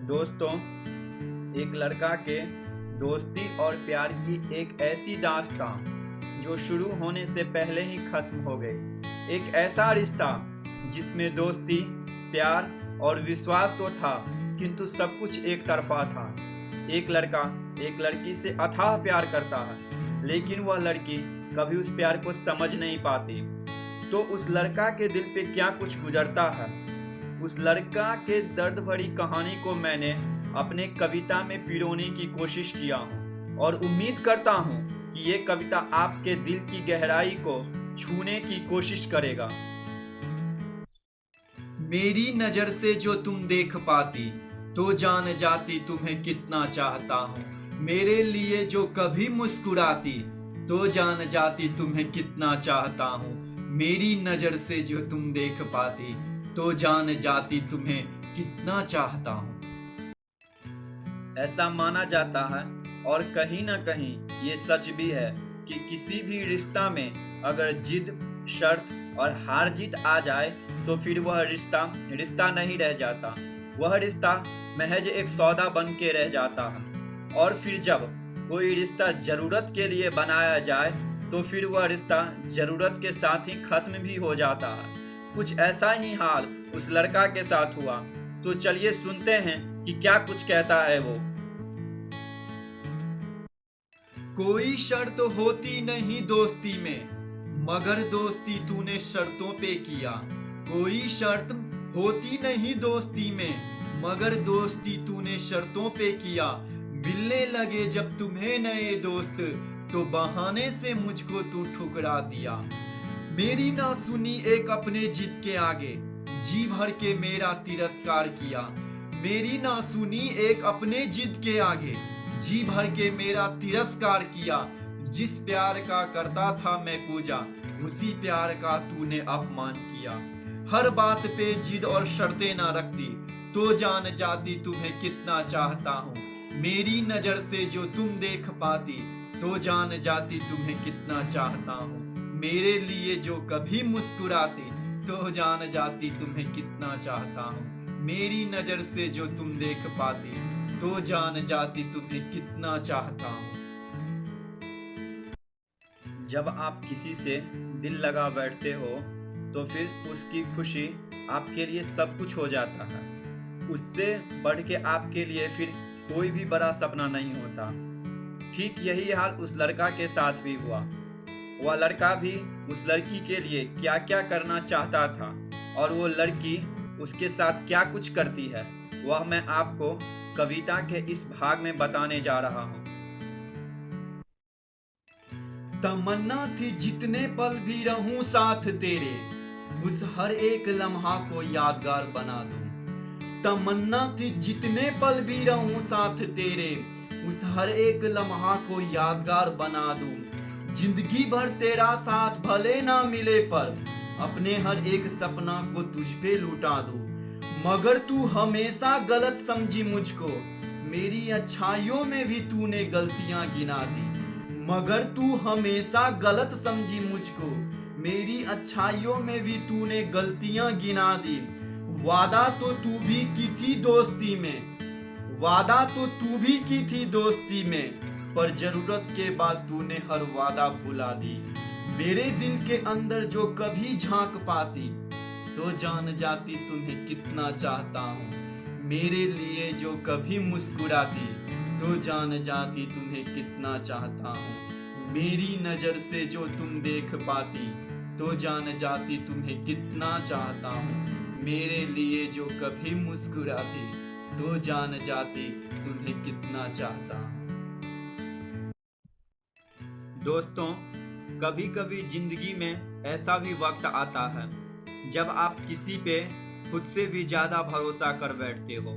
दोस्तों, एक लड़का के दोस्ती और प्यार की एक ऐसी दास्तां जो शुरू होने से पहले ही खत्म हो गई। एक ऐसा रिश्ता जिसमें दोस्ती, प्यार और विश्वास तो था, किंतु सब कुछ एक तरफा था। एक लड़का एक लड़की से अथाह प्यार करता है, लेकिन वह लड़की कभी उस प्यार को समझ नहीं पाती। तो उस लड़का के दिल पे क्या कुछ गुजरता है, उस लड़का के दर्द भरी कहानी को मैंने अपने कविता में पिरोने की कोशिश किया हूँ और उम्मीद करता हूँ कि ये कविता आपके दिल की गहराई को छूने की कोशिश करेगा। मेरी नजर से जो तुम देख पाती तो जान जाती तुम्हें कितना चाहता हूँ। मेरे लिए जो कभी मुस्कुराती तो जान जाती तुम्हें कितना चाहता हूँ। मेरी नजर से जो तुम देख पाती तो जान जाती तुम्हें कितना चाहता हूँ। ऐसा माना जाता है और कहीं ना कहीं ये सच भी है कि किसी भी रिश्ता में अगर जिद, शर्त और हार जीत आ जाए तो फिर वह रिश्ता रिश्ता नहीं रह जाता। वह रिश्ता महज एक सौदा बन के रह जाता है। और फिर जब कोई रिश्ता जरूरत के लिए बनाया जाए तो फिर वह रिश्ता जरूरत के साथ ही खत्म भी हो जाता है। कुछ ऐसा ही हाल उस लड़का के साथ हुआ। तो चलिए सुनते हैं कि क्या कुछ कहता है वो। कोई शर्त होती नहीं दोस्ती में, मगर दोस्ती तूने शर्तों पे किया। कोई शर्त होती नहीं दोस्ती में, मगर दोस्ती तूने शर्तों पे किया। मिलने लगे जब तुम्हें नए दोस्त तो बहाने से मुझको तू ठुकरा दिया। मेरी ना सुनी एक अपने जिद के आगे, जी भर के मेरा तिरस्कार किया। मेरी ना सुनी एक अपने जिद के आगे, जी भर के मेरा तिरस्कार किया। जिस प्यार का करता था मैं पूजा, उसी प्यार का तूने अपमान किया। हर बात पे जिद और शर्तें ना रखती तो जान जाती तुम्हें कितना चाहता हूँ। मेरी नजर से जो तुम देख पाती तो जान जाती तुम्हें कितना चाहता हूँ। मेरे लिए जो कभी मुस्कुराती तो जान जाती तुम्हें कितना चाहता हूँ। मेरी नजर से जो तुम देख पाती तो जान जाती तुम्हें कितना चाहता हूँ। जब आप किसी से दिल लगा बैठते हो तो फिर उसकी खुशी आपके लिए सब कुछ हो जाता है। उससे बढ़ के आपके लिए फिर कोई भी बड़ा सपना नहीं होता। ठीक यही हाल उस लड़का के साथ भी हुआ। वह लड़का भी उस लड़की के लिए क्या क्या करना चाहता था और वो लड़की उसके साथ क्या कुछ करती है, वह मैं आपको कविता के इस भाग में बताने जा रहा हूँ। तमन्ना थी जितने पल भी रहूं साथ तेरे, उस हर एक लम्हा को यादगार बना दूं। तमन्ना थी जितने पल भी रहूं साथ तेरे, उस हर एक लम्हा को यादगार बना दूं। जिंदगी भर तेरा साथ भले ना मिले पर अपने हर एक सपना को तुझ पे लुटा दूं। मगर तू हमेशा गलत समझी मुझको, मेरी अच्छाइयों में भी तूने गलतियां गिना दी। मगर तू हमेशा गलत समझी मुझको, मेरी अच्छाइयों में भी तूने गलतियां गिना दी। वादा तो तू भी की थी दोस्ती में, वादा तो तू भी की थी दोस्ती में, पर जरूरत के बाद तूने हर वादा भुला दी। मेरे दिल के अंदर जो कभी झांक पाती तो जान जाती तुम्हें कितना चाहता हूँ। मेरे लिए जो कभी मुस्कुराती तो जान जाती तुम्हें कितना चाहता हूँ। मेरी नजर से जो तुम देख पाती तो जान जाती तुम्हें कितना चाहता हूँ। मेरे लिए जो कभी मुस्कुराती तो जान जाती तुम्हें कितना चाहता हूँ। दोस्तों, कभी कभी जिंदगी में ऐसा भी वक्त आता है जब आप किसी पे खुद से भी ज्यादा भरोसा कर बैठते हो।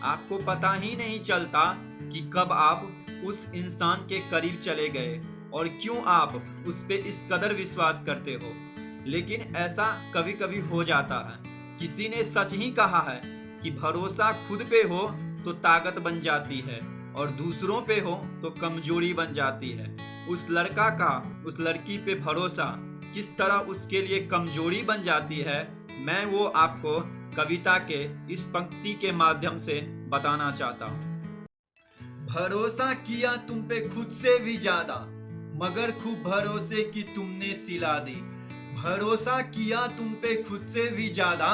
आपको पता ही नहीं चलता कि कब आप उस इंसान के करीब चले गए और क्यों आप उस पे इस कदर विश्वास करते हो। लेकिन ऐसा कभी कभी हो जाता है। किसी ने सच ही कहा है कि भरोसा खुद पे हो तो ताकत बन जाती है और दूसरों पे हो तो कमजोरी बन जाती है। उस लड़का का उस लड़की पे भरोसा किस तरह उसके लिए कमजोरी बन जाती है, मैं वो आपको कविता के इस पंक्ति के माध्यम से बताना चाहता हूँ। भरोसा किया तुम पे खुद से भी ज्यादा, मगर खूब भरोसे की तुमने सिला दी। भरोसा किया तुम पे खुद से भी ज्यादा,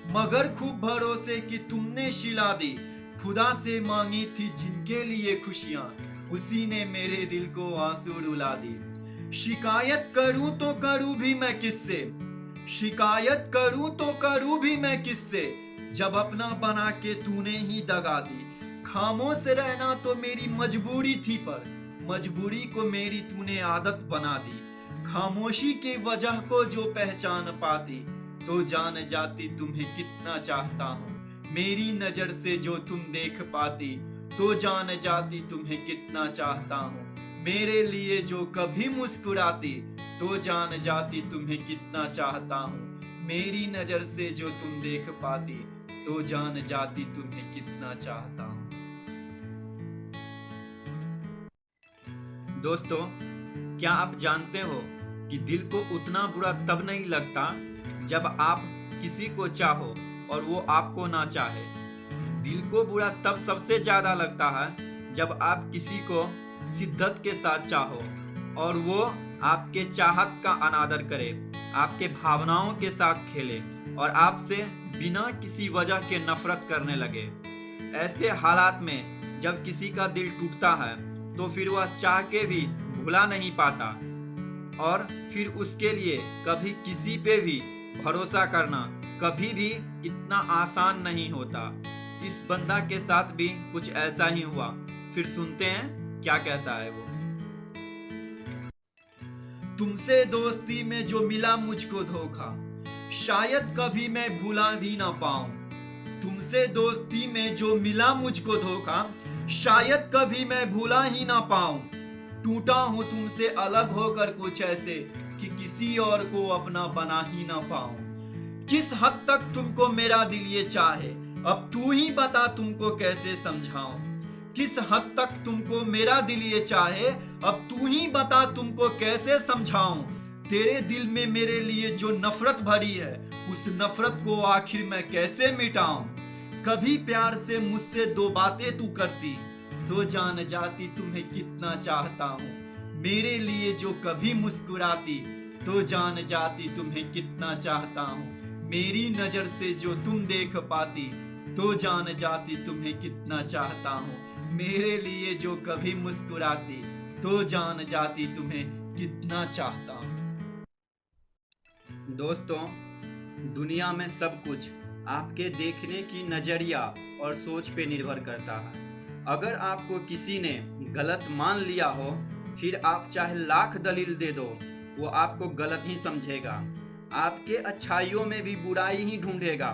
मगर खूब भरोसे की तुमने सिला दी। खुदा से मांगी थी जिनके लिए खुशियां, उसी ने मेरे दिल को आंसू रुला दी। शिकायत करूं तो करूं भी मैं किससे, शिकायत करूं तो करूं भी मैं किससे, जब अपना बना के तूने ही दगा दी। खामोश रहना तो मेरी मजबूरी थी, पर मजबूरी को मेरी तूने आदत बना दी। खामोशी के वजह को जो पहचान पाती, तो जान जाती तुम्हें कितना चाहता हूँ। मेरी नजर से जो तुम देख पाती, तो जान जाती तुम्हें कितना चाहता हूँ। मेरे लिए जो कभी मुस्कुराती, तो जान जाती तुम्हें कितना चाहता हूँ। मेरी नजर से जो तुम देख पाती, तो जान जाती तुम्हें कितना चाहता हूँ। दोस्तों, क्या आप जानते हो कि दिल को उतना बुरा तब नहीं लगता जब आप किसी को चाहो और वो आपको ना चाहे। दिल को बुरा तब सबसे ज्यादा लगता है जब आप किसी को शिद्दत के साथ चाहो और वो आपके चाहत का अनादर करे, आपके भावनाओं के साथ खेले और आपसे बिना किसी वजह के नफरत करने लगे। ऐसे हालात में जब किसी का दिल टूटता है तो फिर वह चाह के भी भुला नहीं पाता और फिर उसके लिए कभी किसी पे भी भरोसा करना कभी भी इतना आसान नहीं होता। इस बंदा के साथ भी कुछ ऐसा ही हुआ। फिर सुनते हैं क्या कहता है वो। तुमसे दोस्ती में जो मिला मुझको धोखा, शायद कभी मैं भूला भी ना पाऊं। तुमसे दोस्ती में जो मिला मुझको धोखा, शायद कभी मैं भूला ही ना पाऊं। टूटा हूं तुमसे अलग होकर कुछ ऐसे कि किसी और को अपना बना ही ना पाऊं। किस हद तक तुमको मेरा दिल ये चाहे, अब तू ही बता तुमको कैसे समझाऊं। किस हद तक तुमको मेरा दिल ये चाहे, अब तू ही बता तुमको कैसे समझाऊं। तेरे दिल में मेरे लिए जो नफरत भरी है, उस नफरत को आखिर मैं कैसे मिटाऊं। कभी प्यार से मुझसे दो बातें तू करती, तो जान जाती तुम्हें कितना चाहता हूँ। मेरे लिए जो कभी मुस्कुराती, तो जान जाती तुम्हें कितना चाहता हूँ। मेरी नजर से जो तुम देख पाती, तो जान जाती तुम्हें कितना चाहता हूँ। मेरे लिए जो कभी मुस्कुराती, तो जान जाती तुम्हें कितना चाहता हूँ। दोस्तों, दुनिया में सब कुछ आपके देखने की नजरिया और सोच पे निर्भर करता है। अगर आपको किसी ने गलत मान लिया हो, फिर आप चाहे लाख दलील दे दो, वो आपको गलत ही समझेगा। आपके अच्छाइयों में भी बुराई ही ढूंढेगा।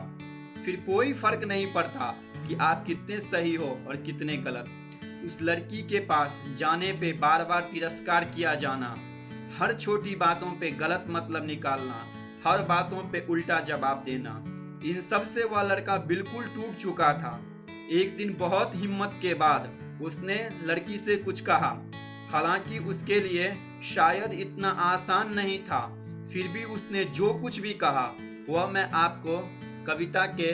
फिर कोई फर्क नहीं पड़ता कि आप कितने सही हो और कितने गलत। उस लड़की के पास जाने पे बार बार तिरस्कार किया जाना, हर छोटी बातों पे गलत मतलब निकालना, हर बातों पे उल्टा जवाब देना, इन सब से वह लड़का बिल्कुल टूट चुका था। एक दिन बहुत हिम्मत के बाद उसने लड़की से कुछ कहा, हालांकि उसके लिए शायद इतना आसान नहीं था। फिर भी उसने जो कुछ भी कहा, वह मैं आपको कविता के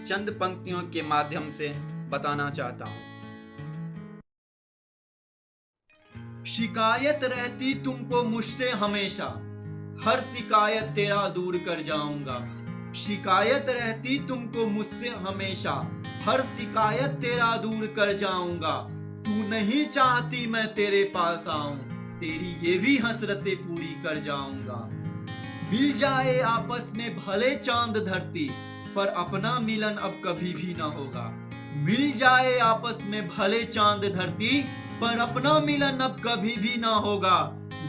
चंद पंक्तियों के माध्यम से बताना चाहता हूँ। शिकायत रहती तुमको मुझसे हमेशा, हर शिकायत तेरा दूर कर जाऊंगा। शिकायत रहती तुमको मुझसे हमेशा, हर शिकायत तेरा दूर कर जाऊंगा। तू नहीं चाहती मैं तेरे पास आऊं, तेरी ये भी हसरतें पूरी कर जाऊंगा। मिल जाए आपस में भले चांद धरती, पर अपना मिलन अब कभी भी ना होगा। मिल जाए आपस में भले चांद धरती, पर अपना मिलन अब कभी भी ना होगा।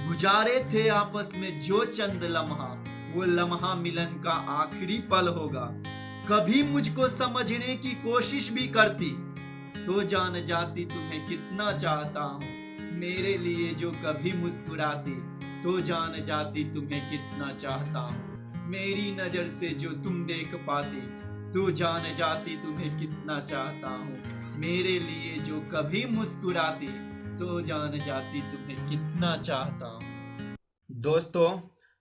गुजारे थे आपस में जो चंद लम्हा, वो लम्हा मिलन का आखिरी पल होगा। कभी मुझको समझने की कोशिश भी करती, तो जान जाती तुम्हें कितना चाहता हूँ। मेरे लिए जो कभी मुस्कुराती, तो जान जाती तुम्हें कितना चाहता हूँ। मेरी नजर से जो तुम देख पाती, तो जान जाती तुम्हें कितना चाहता हूँ। मेरे लिए जो कभी मुस्कुराती, तो जान जाती तुम्हें कितना चाहता हूँ। दोस्तों,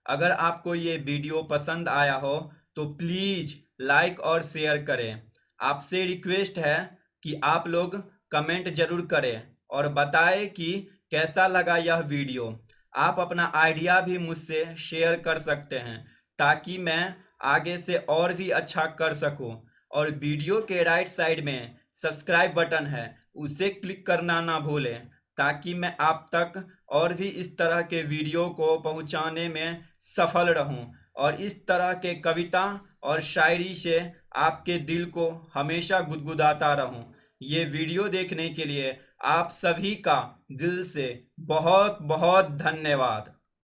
अगर आपको ये वीडियो पसंद आया हो तो प्लीज लाइक और शेयर करें। आपसे रिक्वेस्ट है कि आप लोग कमेंट जरूर करें और बताएं कि कैसा लगा यह वीडियो। आप अपना आइडिया भी मुझसे शेयर कर सकते हैं ताकि मैं आगे से और भी अच्छा कर सकूं। और वीडियो के राइट साइड में सब्सक्राइब बटन है, उसे क्लिक करना ना भूलें ताकि मैं आप तक और भी इस तरह के वीडियो को पहुंचाने में सफल रहूं और इस तरह के कविता और शायरी से आपके दिल को हमेशा गुदगुदाता रहूं। ये वीडियो देखने के लिए आप सभी का दिल से बहुत बहुत धन्यवाद।